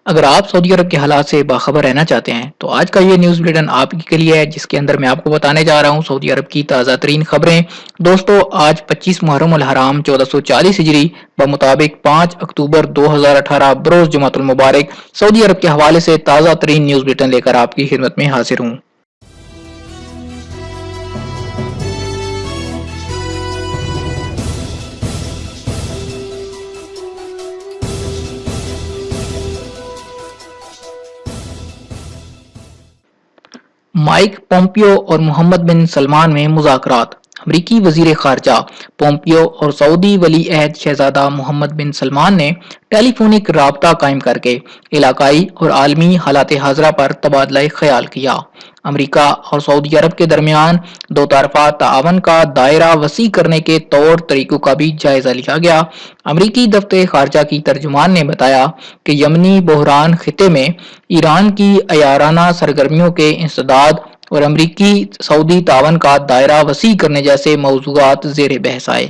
اگر آپ سعودی عرب کے حالات سے باخبر رہنا چاہتے ہیں تو آج کا یہ نیوز بلیٹن آپ کے لیے ہے، جس کے اندر میں آپ کو بتانے جا رہا ہوں سعودی عرب کی تازہ ترین خبریں۔ دوستو، آج 25 محرم الحرام 1440 ہجری بمطابق 5 اکتوبر 2018 بروز جمعۃ المبارک سعودی عرب کے حوالے سے تازہ ترین نیوز بلیٹن لے کر آپ کی خدمت میں حاضر ہوں۔ مائک پومپیو اور محمد بن سلمان میں مذاکرات۔ امریکی وزیر خارجہ پومپیو اور سعودی ولی عہد شہزادہ محمد بن سلمان نے ٹیلی فونک رابطہ قائم کر کے علاقائی اور عالمی حالات حاضرہ پر تبادلہ خیال کیا۔ امریکہ اور سعودی عرب کے درمیان دو طرفہ تعاون کا دائرہ وسیع کرنے کے طور طریقوں کا بھی جائزہ لیا گیا۔ امریکی دفتر خارجہ کی ترجمان نے بتایا کہ یمنی بحران، خطے میں ایران کی عیارانہ سرگرمیوں کے انسداد اور امریکی سعودی تعاون کا دائرہ وسیع کرنے جیسے موضوعات زیر بحث آئے۔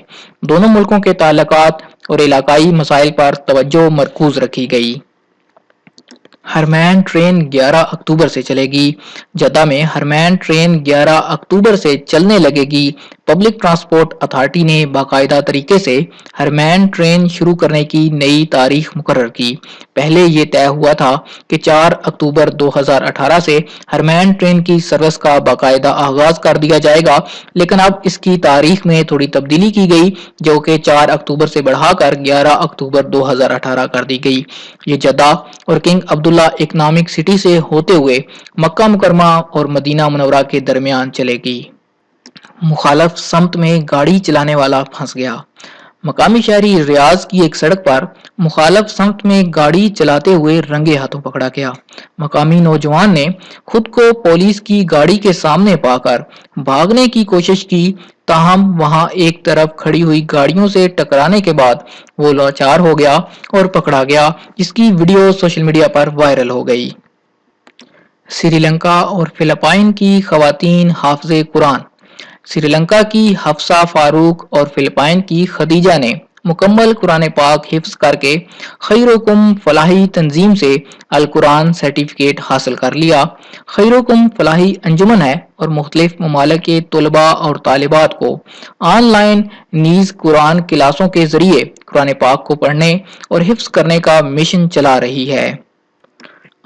دونوں ملکوں کے تعلقات اور علاقائی مسائل پر توجہ مرکوز رکھی گئی۔ ہرمین ٹرین 11 اکتوبر سے چلے گی۔ جدہ میں ہرمین ٹرین 11 اکتوبر سے چلنے لگے گی۔ پبلک ٹرانسپورٹ اتھارٹی نے باقاعدہ طریقے سے ہرمین ٹرین شروع کرنے کی نئی تاریخ مقرر کی۔ پہلے یہ طے ہوا تھا کہ 4 اکتوبر 2018 سے ہرمین ٹرین کی سروس کا باقاعدہ آغاز کر دیا جائے گا، لیکن اب اس کی تاریخ میں تھوڑی تبدیلی کی گئی، جو کہ 4 اکتوبر سے بڑھا کر 11 اکتوبر 2018 کر دی گئی۔ یہ جدہ اور کنگ عبداللہ اکنامک سٹی سے ہوتے ہوئے مکہ مکرمہ اور مدینہ منورہ کے درمیان چلے گی۔ مخالف سمت میں گاڑی چلانے والا پھنس گیا۔ مقامی شہری ریاض کی ایک سڑک پر مخالف سمت میں گاڑی چلاتے ہوئے رنگے ہاتھوں پکڑا گیا۔ مقامی نوجوان نے خود کو پولیس کی گاڑی کے سامنے پا کر بھاگنے کی کوشش کی، تاہم وہاں ایک طرف کھڑی ہوئی گاڑیوں سے ٹکرانے کے بعد وہ لاچار ہو گیا اور پکڑا گیا، جس کی ویڈیو سوشل میڈیا پر وائرل ہو گئی۔ سری لنکا اور فلپائن کی خواتین حافظ قرآن۔ سری لنکا کی حفصہ فاروق اور فلپائن کی خدیجہ نے مکمل قرآن پاک حفظ کر کے خیرکم فلاحی تنظیم سے القرآن سرٹیفکیٹ حاصل کر لیا۔ خیرکم فلاحی انجمن ہے اور مختلف ممالک کے طلباء اور طالبات کو آن لائن نیز قرآن کلاسوں کے ذریعے قرآن پاک کو پڑھنے اور حفظ کرنے کا مشن چلا رہی ہے۔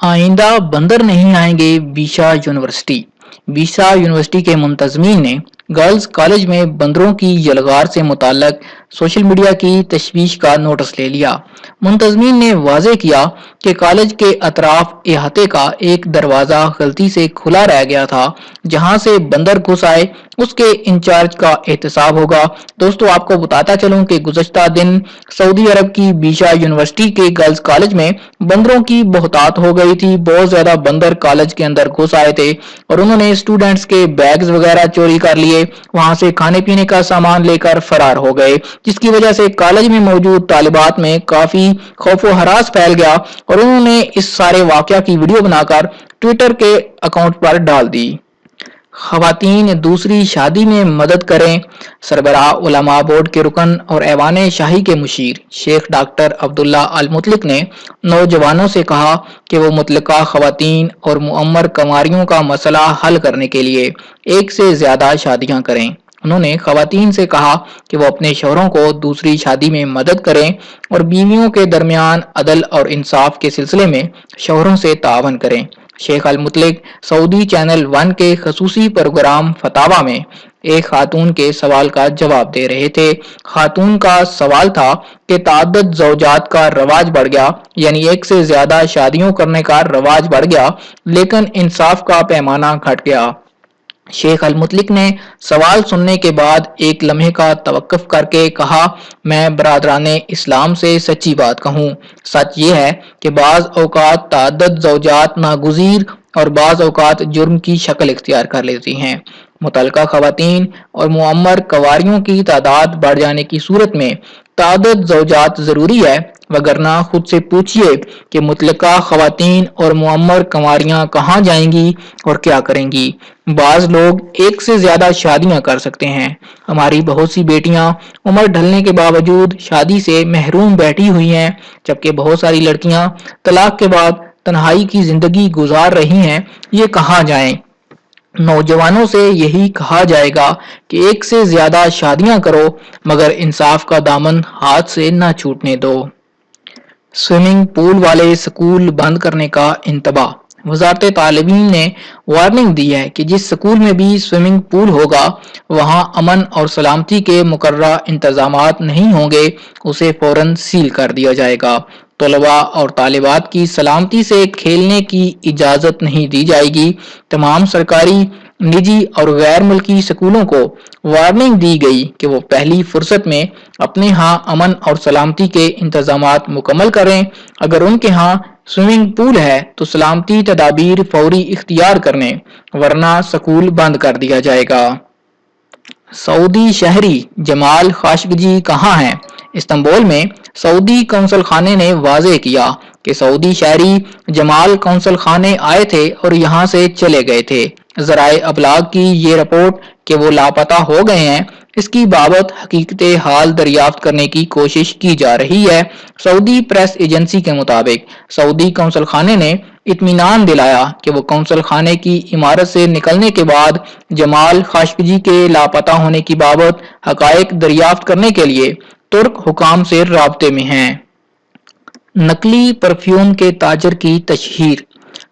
آئندہ بندر نہیں آئیں گے بیشا یونیورسٹی۔ بیشا یونیورسٹی کے منتظمین نے گرلز کالج میں بندروں کی یلغار سے متعلق سوشل میڈیا کی تشویش کا نوٹس لے لیا۔ منتظمین نے واضح کیا کہ کالج کے اطراف احاطے کا ایک دروازہ غلطی سے کھلا رہ گیا تھا، جہاں سے بندر گھس آئے، اس کے انچارج کا احتساب ہوگا۔ دوستو، آپ کو بتاتا چلوں کہ گزشتہ دن سعودی عرب کی بیشا یونیورسٹی کے گرلز کالج میں بندروں کی بہتات ہو گئی تھی۔ بہت زیادہ بندر کالج کے اندر گھس آئے تھے اور انہوں نے اسٹوڈنٹس کے بیگز وغیرہ چوری کر لیے، وہاں سے کھانے پینے کا سامان لے کر فرار ہو گئے، جس کی وجہ سے کالج میں موجود طالبات میں کافی خوف و ہراس پھیل گیا اور انہوں نے اس سارے واقعہ کی ویڈیو بنا کر ٹویٹر کے اکاؤنٹ پر ڈال دی۔ خواتین دوسری شادی میں مدد کریں۔ سربراہ علماء بورڈ کے رکن اور ایوان شاہی کے مشیر شیخ ڈاکٹر عبداللہ المطلق نے نوجوانوں سے کہا کہ وہ مطلقہ خواتین اور معمر کنواریوں کا مسئلہ حل کرنے کے لیے ایک سے زیادہ شادیاں کریں۔ انہوں نے خواتین سے کہا کہ وہ اپنے شوہروں کو دوسری شادی میں مدد کریں اور بیویوں کے درمیان عدل اور انصاف کے سلسلے میں شوہروں سے تعاون کریں۔ شیخ المطلق سعودی چینل 1 کے خصوصی پروگرام فتاوی میں ایک خاتون کے سوال کا جواب دے رہے تھے۔ خاتون کا سوال تھا کہ تعدد زوجات کا رواج بڑھ گیا، یعنی ایک سے زیادہ شادیوں کرنے کا رواج بڑھ گیا، لیکن انصاف کا پیمانہ گھٹ گیا۔ شیخ المطلق نے سوال سننے کے بعد ایک لمحے کا توقف کر کے کہا، میں برادران اسلام سے سچی بات کہوں، سچ یہ ہے کہ بعض اوقات تعدد زوجات ناگزیر اور بعض اوقات جرم کی شکل اختیار کر لیتی ہیں۔ متعلقہ خواتین اور معمر کنواریوں کی تعداد بڑھ جانے کی صورت میں تعدد زوجات ضروری ہے، وگرنہ خود سے پوچھئے کہ مطلقہ خواتین اور معمر کنواریاں کہاں جائیں گی اور کیا کریں گی۔ بعض لوگ ایک سے زیادہ شادیاں کر سکتے ہیں۔ ہماری بہت سی بیٹیاں عمر ڈھلنے کے باوجود شادی سے محروم بیٹھی ہوئی ہیں، جبکہ بہت ساری لڑکیاں طلاق کے بعد تنہائی کی زندگی گزار رہی ہیں، یہ کہاں جائیں؟ نوجوانوں سے یہی کہا جائے گا کہ ایک سے زیادہ شادیاں کرو، مگر انصاف کا دامن ہاتھ سے نہ چھوٹنے دو۔ سوئمنگ پول والے سکول بند کرنے کا انتباہ۔ وزارت تعلیم نے وارننگ دی ہے کہ جس سکول میں بھی سوئمنگ پول ہوگا، وہاں امن اور سلامتی کے مقررہ انتظامات نہیں ہوں گے، اسے فوراً سیل کر دیا جائے گا۔ طلباء اور طالبات کی سلامتی سے کھیلنے کی اجازت نہیں دی جائے گی۔ تمام سرکاری، نجی اور غیر ملکی سکولوں کو وارننگ دی گئی کہ وہ پہلی فرصت میں اپنے ہاں امن اور سلامتی کے انتظامات مکمل کریں۔ اگر ان کے ہاں سوئمنگ پول ہے تو سلامتی تدابیر فوری اختیار کریں، ورنہ سکول بند کر دیا جائے گا۔ سعودی شہری جمال خاشقجی کہاں ہیں؟ استنبول میں سعودی قونصل خانے نے واضح کیا کہ سعودی شہری جمال قونصل خانے آئے تھے اور یہاں سے چلے گئے تھے۔ ذرائع ابلاغ کی یہ رپورٹ کہ وہ لاپتہ ہو گئے ہیں، اس کی بابت حقیقت حال دریافت کرنے کی کوشش کی جا رہی ہے۔ سعودی پریس ایجنسی کے مطابق سعودی قونصل خانے نے اطمینان دلایا کہ وہ قونصل خانے کی عمارت سے نکلنے کے بعد جمال خاشقجی کے لاپتہ ہونے کی بابت حقائق دریافت کرنے کے لیے ترک حکام سے رابطے میں ہیں۔ نقلی پرفیوم کے تاجر کی تشہیر۔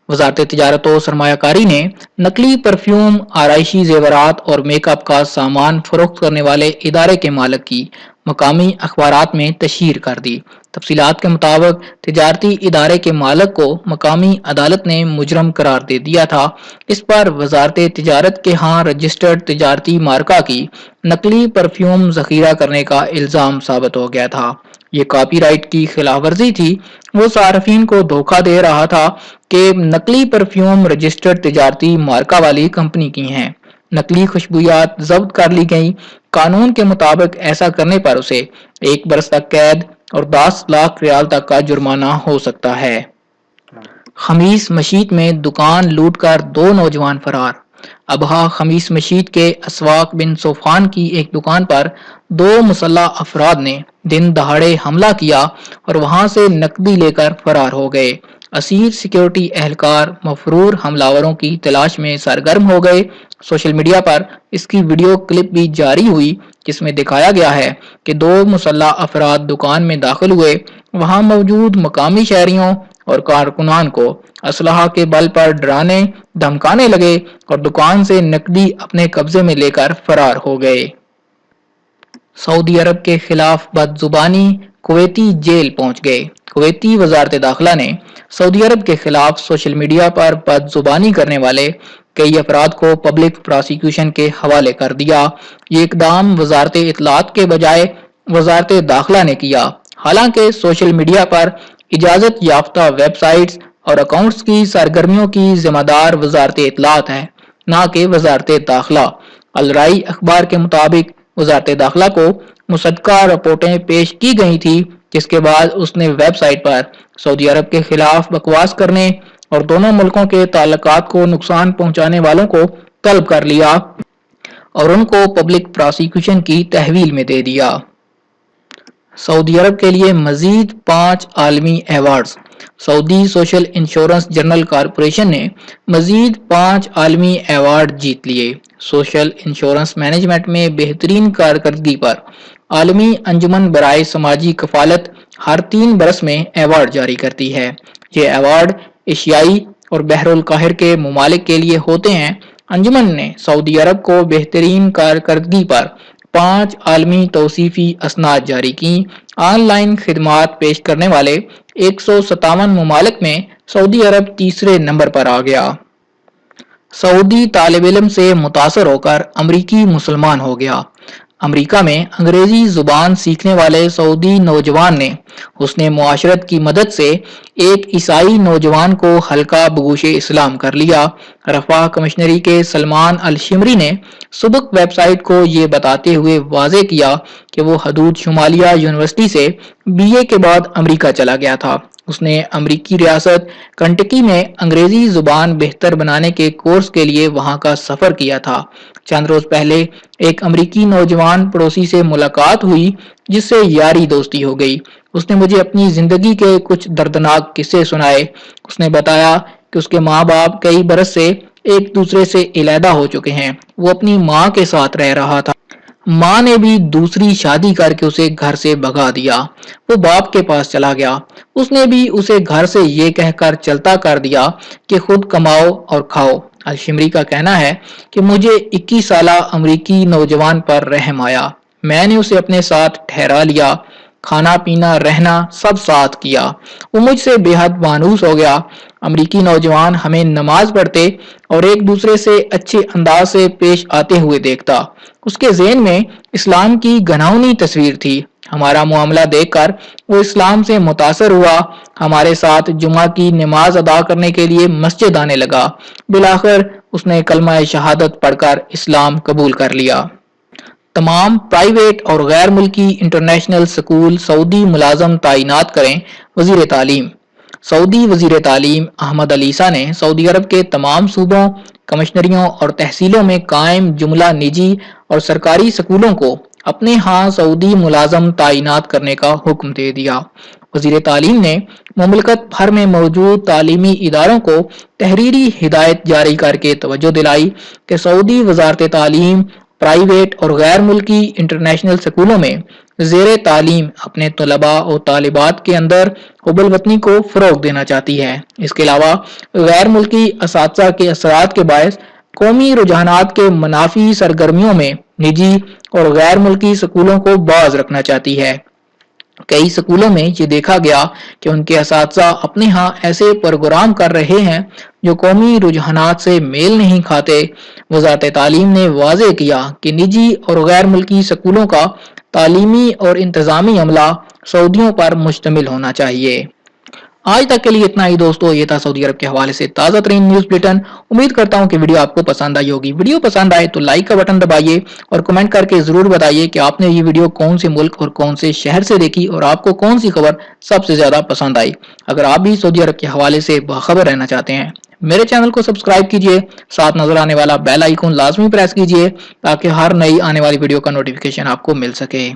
وزارت تجارت و سرمایہ کاری نے نقلی پرفیوم، آرائشی زیورات اور میک اپ کا سامان فروخت کرنے والے ادارے کے مالک کی مقامی اخبارات میں تشہیر کر دی۔ تفصیلات کے مطابق تجارتی ادارے کے مالک کو مقامی عدالت نے مجرم قرار دے دیا تھا۔ اس پر وزارت تجارت کے ہاں رجسٹرڈ تجارتی مارکہ کی نقلی پرفیوم ذخیرہ کرنے کا الزام ثابت ہو گیا تھا۔ یہ کاپی رائٹ کی خلاف ورزی تھی۔ وہ صارفین کو دھوکہ دے رہا تھا کہ نقلی پرفیوم رجسٹرڈ تجارتی مارکہ والی کمپنی کی ہیں۔ نقلی خوشبویات ضبط کر لی گئیں۔ قانون کے مطابق ایسا کرنے پر اسے 1 برس تک قید اور 10 لاکھ ریال تک کا جرمانہ ہو سکتا ہے۔ خمیس مشیط میں دکان لوٹ کر 2 نوجوان فرار۔ ابہا خمیس مشیط کے اسواق بن صوفان کی ایک دکان پر 2 مسلح افراد نے دن دہاڑے حملہ کیا اور وہاں سے نقدی لے کر فرار ہو گئے۔ اسیر سیکیورٹی اہلکار مفرور حملہ کی تلاش میں سرگرم ہو گئے۔ سوشل میڈیا پر اس کی ویڈیو کلپ بھی جاری ہوئی، جس میں دکھایا گیا ہے کہ 2 مسلح افراد دکان میں داخل ہوئے، وہاں موجود مقامی شہریوں اور کارکنان کو اسلحہ کے بل پر ڈرانے دھمکانے لگے اور دکان سے نقدی اپنے قبضے میں لے کر فرار ہو گئے۔ سعودی عرب کے خلاف بدزبانی، کویتی جیل پہنچ گئے۔ کویتی وزارت داخلہ نے سعودی عرب کے خلاف سوشل میڈیا پر بدزبانی کرنے والے کئی افراد کو پبلک پراسیکیوشن کے حوالے کر دیا۔ یہ اقدام وزارت اطلاعات کے بجائے وزارت داخلہ نے کیا، حالانکہ سوشل میڈیا پر اجازت یافتہ ویب سائٹس اور اکاؤنٹس کی سرگرمیوں کی ذمہ دار وزارت اطلاعات ہے، نہ کہ وزارت داخلہ۔ الرائی اخبار کے مطابق وزارت داخلہ کو مصدقہ رپورٹیں پیش کی گئی تھی، جس کے بعد اس نے ویب سائٹ پر سعودی عرب کے خلاف بکواس کرنے اور دونوں ملکوں کے تعلقات کو نقصان پہنچانے والوں کو طلب کر لیا اور ان کو پبلک پراسیکیوشن کی تحویل میں دے دیا۔ سعودی عرب کے لیے مزید 5 عالمی ایوارڈز۔ سعودی سوشل انشورنس جنرل کارپوریشن نے مزید 5 عالمی ایوارڈ جیت لیے۔ سوشل انشورنس مینجمنٹ میں بہترین کارکردگی پر عالمی انجمن برائے سماجی کفالت ہر 3 برس میں ایوارڈ جاری کرتی ہے۔ یہ ایوارڈ ایشیائی اور بحر الکاہل کے ممالک کے لیے ہوتے ہیں۔ انجمن نے سعودی عرب کو بہترین کارکردگی پر 5 عالمی توصیفی اسناد جاری کی۔ آن لائن خدمات پیش کرنے والے 157 ممالک میں سعودی عرب تیسرے نمبر پر آ گیا۔ سعودی طالب علم سے متاثر ہو کر امریکی مسلمان ہو گیا۔ امریکہ میں انگریزی زبان سیکھنے والے سعودی نوجوان نے حسن معاشرت کی مدد سے ایک عیسائی نوجوان کو حلقہ بگوش اسلام کر لیا۔ رفاح کمشنری کے سلمان الشمری نے سبق ویب سائٹ کو یہ بتاتے ہوئے واضح کیا کہ وہ حدود شمالیہ یونیورسٹی سے BA کے بعد امریکہ چلا گیا تھا۔ اس نے امریکی ریاست کنٹکی میں انگریزی زبان بہتر بنانے کے کورس کے لیے وہاں کا سفر کیا تھا۔ چند روز پہلے ایک امریکی نوجوان پڑوسی سے ملاقات ہوئی جس سے یاری دوستی ہو گئی۔ اس نے مجھے اپنی زندگی کے کچھ دردناک قصے سنائے۔ اس نے بتایا کہ اس کے ماں باپ کئی برس سے ایک دوسرے سے علیحدہ ہو چکے ہیں۔ وہ اپنی ماں کے ساتھ رہ رہا تھا۔ ماں نے بھی دوسری شادی کر کے اسے گھر سے بھگا دیا۔ وہ باپ کے پاس چلا گیا۔ اس نے بھی اسے گھر سے یہ کہہ کر چلتا کر دیا کہ خود کماؤ اور کھاؤ۔ الشمری کا کہنا ہے کہ مجھے 21 سالہ امریکی نوجوان پر رحم آیا۔ میں نے اسے اپنے ساتھ ٹھہرا لیا، کھانا پینا رہنا سب ساتھ کیا۔ وہ مجھ سے بے حد مانوس ہو گیا۔ امریکی نوجوان ہمیں نماز پڑھتے اور ایک دوسرے سے اچھے انداز سے پیش آتے ہوئے دیکھتا۔ اس کے ذہن میں اسلام کی گھناؤنی تصویر تھی۔ ہمارا معاملہ دیکھ کر وہ اسلام سے متاثر ہوا، ہمارے ساتھ جمعہ کی نماز ادا کرنے کے لیے مسجد آنے لگا۔ بالآخر اس نے کلمہ شہادت پڑھ کر اسلام قبول کر لیا۔ تمام پرائیویٹ اور غیر ملکی انٹرنیشنل سکول سعودی ملازم تعینات کریں۔ وزیر تعلیم سعودی وزیر تعلیم احمد علیسہ نے سعودی عرب کے تمام صوبوں، کمشنریوں اور تحصیلوں میں قائم جملہ نجی اور سرکاری سکولوں کو اپنے ہاں سعودی ملازم تعینات کرنے کا حکم دے دیا۔ وزیر تعلیم نے مملکت بھر میں موجود تعلیمی اداروں کو تحریری ہدایت جاری کر کے توجہ دلائی کہ سعودی وزارت تعلیم پرائیویٹ اور غیر ملکی انٹرنیشنل سکولوں میں زیر تعلیم اپنے طلباء اور طالبات کے اندر حب الوطنی کو فروغ دینا چاہتی ہے۔ اس کے علاوہ غیر ملکی اساتذہ کے اثرات کے باعث قومی رجحانات کے منافی سرگرمیوں میں نجی اور غیر ملکی سکولوں کو باز رکھنا چاہتی ہے۔ کئی سکولوں میں یہ دیکھا گیا کہ ان کے اساتذہ اپنے ہاں ایسے پروگرام کر رہے ہیں جو قومی رجحانات سے میل نہیں کھاتے۔ وزارت تعلیم نے واضح کیا کہ نجی اور غیر ملکی سکولوں کا تعلیمی اور انتظامی عملہ سعودیوں پر مشتمل ہونا چاہیے۔ آج تک کے لیے اتنا ہی دوستو، یہ تھا سعودی عرب کے حوالے سے تازہ ترین نیوز بلیٹن۔ امید کرتا ہوں کہ ویڈیو آپ کو پسند آئی ہوگی۔ ویڈیو پسند آئے تو لائک کا بٹن دبائیے اور کمنٹ کر کے ضرور بتائیے کہ آپ نے یہ ویڈیو کون سے ملک اور کون سے شہر سے دیکھی اور آپ کو کون سی خبر سب سے زیادہ پسند آئی۔ اگر آپ بھی سعودی عرب کے حوالے سے باخبر رہنا چاہتے ہیں، میرے چینل کو سبسکرائب کیجئے، ساتھ نظر آنے والا بیل آئیکن لازمی پریس کیجئے تاکہ ہر نئی آنے والی ویڈیو کا نوٹیفیکیشن آپ کو مل سکے۔